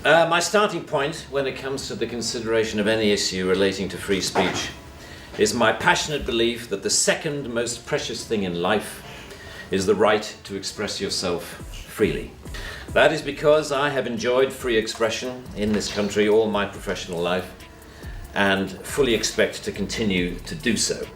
My starting point when it comes to the consideration of any issue relating to free speech is my passionate belief that the second most precious thing in life is the right to express yourself freely. That is because I have enjoyed free expression in this country all my professional life and fully expect to continue to do so.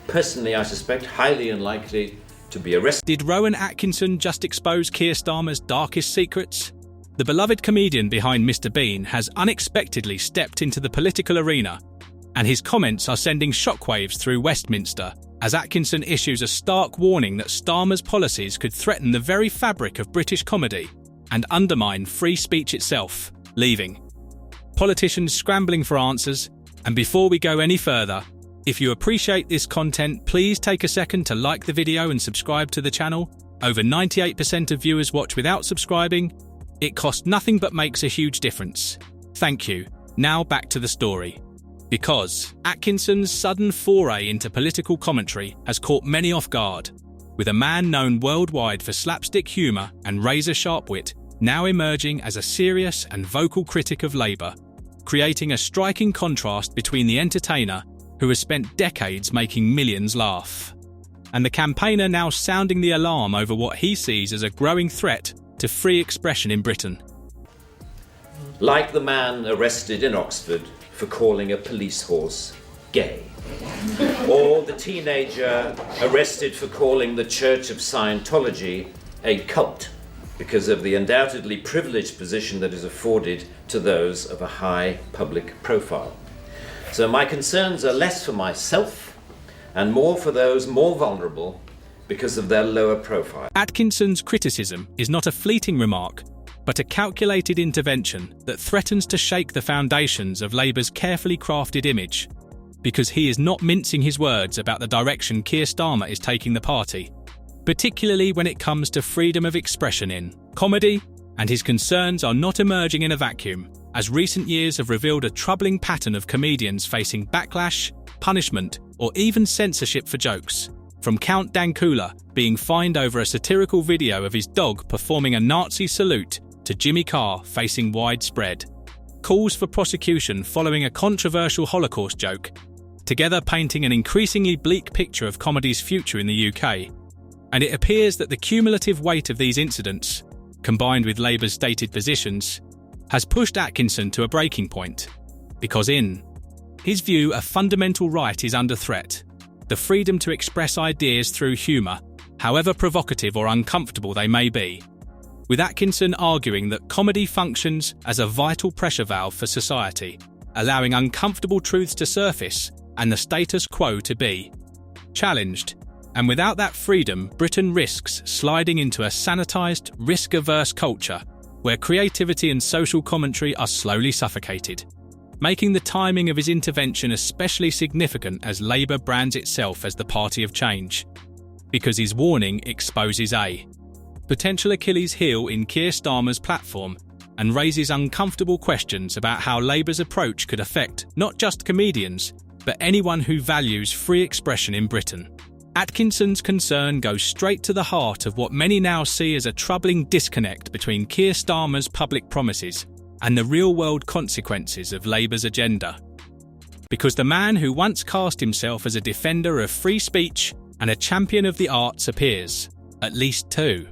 Personally, I suspect highly unlikely to be arrested. Did Rowan Atkinson just expose Keir Starmer's darkest secrets? The beloved comedian behind Mr. Bean has unexpectedly stepped into the political arena, and his comments are sending shockwaves through Westminster as Atkinson issues a stark warning that Starmer's policies could threaten the very fabric of British comedy and undermine free speech itself, leaving politicians scrambling for answers. And before we go any further, if you appreciate this content, please take a second to like the video and subscribe to the channel. Over 98% of viewers watch without subscribing. It costs nothing but makes a huge difference. Thank you. Now back to the story. Because Atkinson's sudden foray into political commentary has caught many off guard, with a man known worldwide for slapstick humour and razor-sharp wit now emerging as a serious and vocal critic of Labour, creating a striking contrast between the entertainer, who has spent decades making millions laugh, and the campaigner now sounding the alarm over what he sees as a growing threat to free expression in Britain. Like the man arrested in Oxford for calling a police horse gay, or the teenager arrested for calling the Church of Scientology a cult because of the undoubtedly privileged position that is afforded to those of a high public profile. So my concerns are less for myself and more for those more vulnerable because of their lower profile. Atkinson's criticism is not a fleeting remark, but a calculated intervention that threatens to shake the foundations of Labour's carefully crafted image, because he is not mincing his words about the direction Keir Starmer is taking the party, particularly when it comes to freedom of expression in comedy, and his concerns are not emerging in a vacuum, as recent years have revealed a troubling pattern of comedians facing backlash, punishment, or even censorship for jokes, from Count Dankula being fined over a satirical video of his dog performing a Nazi salute to Jimmy Carr facing widespread calls for prosecution following a controversial Holocaust joke, together painting an increasingly bleak picture of comedy's future in the UK. And it appears that the cumulative weight of these incidents, combined with Labour's stated positions, has pushed Atkinson to a breaking point, because in his view a fundamental right is under threat: the freedom to express ideas through humour, however provocative or uncomfortable they may be, with Atkinson arguing that comedy functions as a vital pressure valve for society, allowing uncomfortable truths to surface and the status quo to be challenged. And without that freedom, Britain risks sliding into a sanitised, risk-averse culture where creativity and social commentary are slowly suffocated, making the timing of his intervention especially significant as Labour brands itself as the party of change, because his warning exposes a potential Achilles heel in Keir Starmer's platform and raises uncomfortable questions about how Labour's approach could affect not just comedians, but anyone who values free expression in Britain. Atkinson's concern goes straight to the heart of what many now see as a troubling disconnect between Keir Starmer's public promises and the real-world consequences of Labour's agenda. Because the man who once cast himself as a defender of free speech and a champion of the arts appears, at least two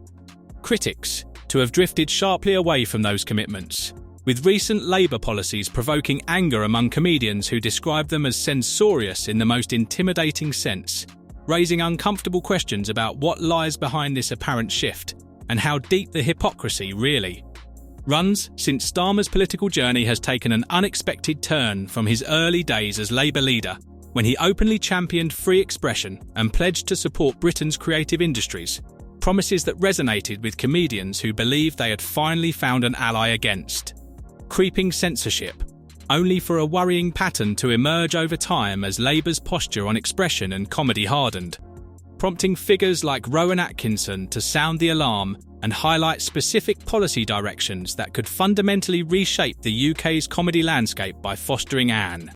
critics, to have drifted sharply away from those commitments, with recent Labour policies provoking anger among comedians who describe them as censorious in the most intimidating sense, raising uncomfortable questions about what lies behind this apparent shift and how deep the hypocrisy really runs, since Starmer's political journey has taken an unexpected turn from his early days as Labour leader, when he openly championed free expression and pledged to support Britain's creative industries, promises that resonated with comedians who believed they had finally found an ally against creeping censorship, only for a worrying pattern to emerge over time as Labour's posture on expression and comedy hardened, prompting figures like Rowan Atkinson to sound the alarm and highlight specific policy directions that could fundamentally reshape the UK's comedy landscape by fostering an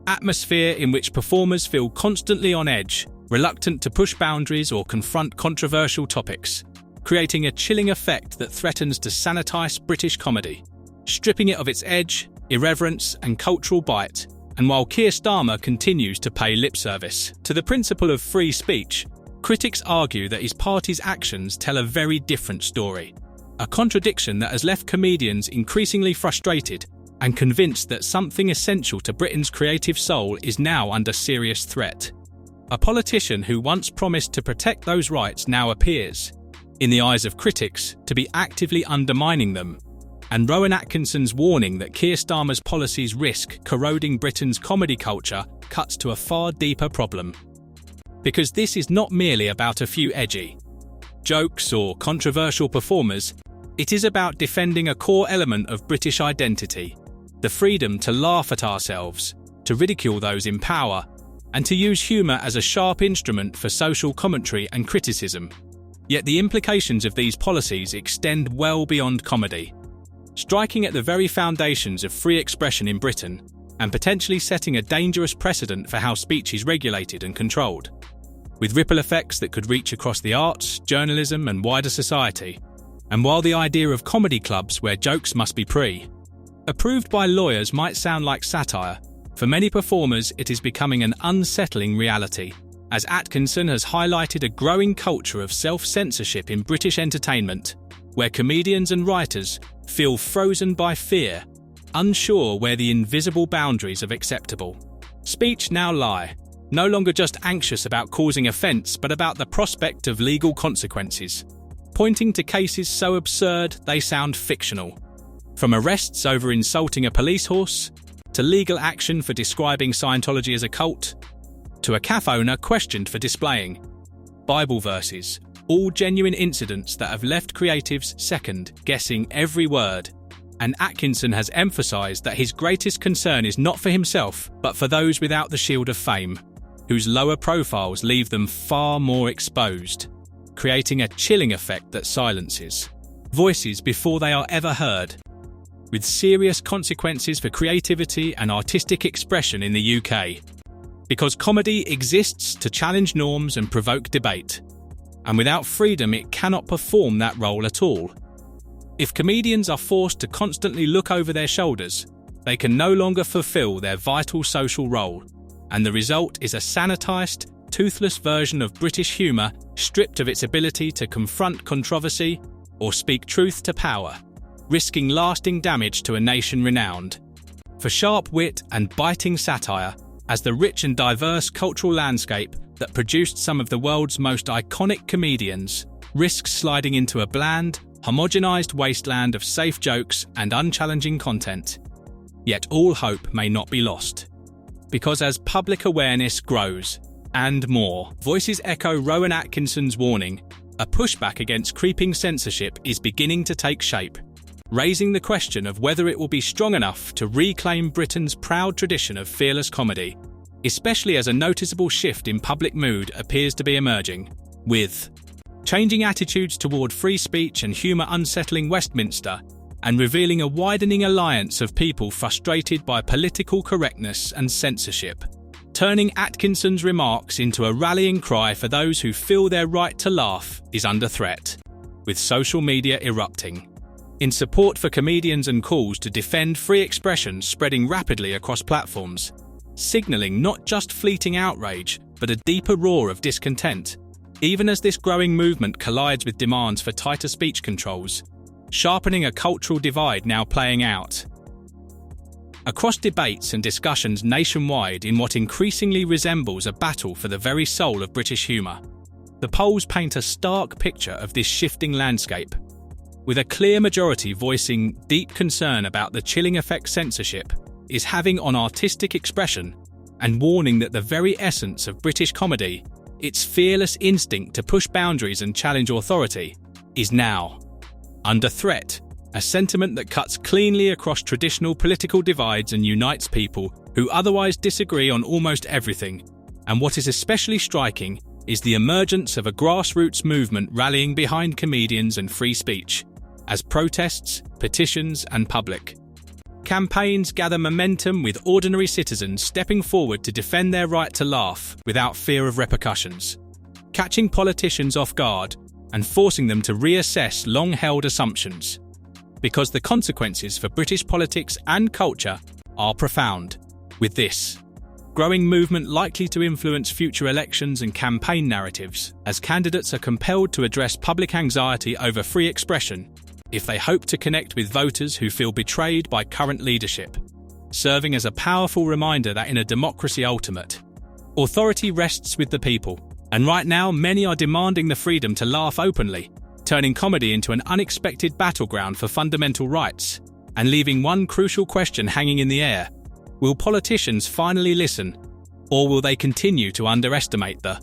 atmosphere in which performers feel constantly on edge, reluctant to push boundaries or confront controversial topics, creating a chilling effect that threatens to sanitise British comedy. stripping it of its edge, irreverence, and cultural bite. And while Keir Starmer continues to pay lip service to the principle of free speech, critics argue that his party's actions tell a very different story. A contradiction that has left comedians increasingly frustrated and convinced that something essential to Britain's creative soul is now under serious threat. A politician who once promised to protect those rights now appears, in the eyes of critics, to be actively undermining them. And Rowan Atkinson's warning that Keir Starmer's policies risk corroding Britain's comedy culture cuts to a far deeper problem. Because this is not merely about a few edgy jokes or controversial performers, it is about defending a core element of British identity, the freedom to laugh at ourselves, to ridicule those in power, and to use humour as a sharp instrument for social commentary and criticism. Yet the implications of these policies extend well beyond comedy, striking at the very foundations of free expression in Britain and potentially setting a dangerous precedent for how speech is regulated and controlled, with ripple effects that could reach across the arts, journalism and wider society. And while the idea of comedy clubs where jokes must be pre-approved by lawyers might sound like satire, for many performers it is becoming an unsettling reality, as Atkinson has highlighted a growing culture of self-censorship in British entertainment, where comedians and writers feel frozen by fear, unsure where the invisible boundaries of acceptable speech now lie, no longer just anxious about causing offence but about the prospect of legal consequences, pointing to cases so absurd they sound fictional. From arrests over insulting a police horse, to legal action for describing Scientology as a cult, to a cafe owner questioned for displaying Bible verses, all genuine incidents that have left creatives second-guessing every word. And Atkinson has emphasised that his greatest concern is not for himself, but for those without the shield of fame, whose lower profiles leave them far more exposed, creating a chilling effect that silences voices before they are ever heard, with serious consequences for creativity and artistic expression in the UK. Because comedy exists to challenge norms and provoke debate, and without freedom it cannot perform that role at all. If comedians are forced to constantly look over their shoulders, they can no longer fulfil their vital social role, and the result is a sanitised, toothless version of British humour stripped of its ability to confront controversy or speak truth to power, risking lasting damage to a nation renowned for sharp wit and biting satire, as the rich and diverse cultural landscape that produced some of the world's most iconic comedians risks sliding into a bland, homogenised wasteland of safe jokes and unchallenging content. Yet all hope may not be lost, because as public awareness grows, and more voices echo Rowan Atkinson's warning, a pushback against creeping censorship is beginning to take shape, raising the question of whether it will be strong enough to reclaim Britain's proud tradition of fearless comedy, especially as a noticeable shift in public mood appears to be emerging, with changing attitudes toward free speech and humour unsettling Westminster, and revealing a widening alliance of people frustrated by political correctness and censorship, turning Atkinson's remarks into a rallying cry for those who feel their right to laugh is under threat, with social media erupting in support for comedians and calls to defend free expression spreading rapidly across platforms, signalling not just fleeting outrage but a deeper roar of discontent, even as this growing movement collides with demands for tighter speech controls, sharpening a cultural divide now playing out across debates and discussions nationwide in what increasingly resembles a battle for the very soul of British humour. The polls paint a stark picture of this shifting landscape, with a clear majority voicing deep concern about the chilling effect censorship is having on artistic expression, and warning that the very essence of British comedy, its fearless instinct to push boundaries and challenge authority, is now under threat, a sentiment that cuts cleanly across traditional political divides and unites people who otherwise disagree on almost everything. And what is especially striking is the emergence of a grassroots movement rallying behind comedians and free speech, as protests, petitions and public campaigns gather momentum, with ordinary citizens stepping forward to defend their right to laugh without fear of repercussions, catching politicians off guard and forcing them to reassess long-held assumptions. because the consequences for British politics and culture are profound. With this growing movement likely to influence future elections and campaign narratives, as candidates are compelled to address public anxiety over free expression if they hope to connect with voters who feel betrayed by current leadership, serving as a powerful reminder that in a democracy authority rests with the people. And right now, many are demanding the freedom to laugh openly, turning comedy into an unexpected battleground for fundamental rights, and leaving one crucial question hanging in the air: will politicians finally listen, or will they continue to underestimate the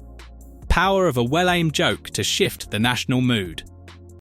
power of a well-aimed joke to shift the national mood?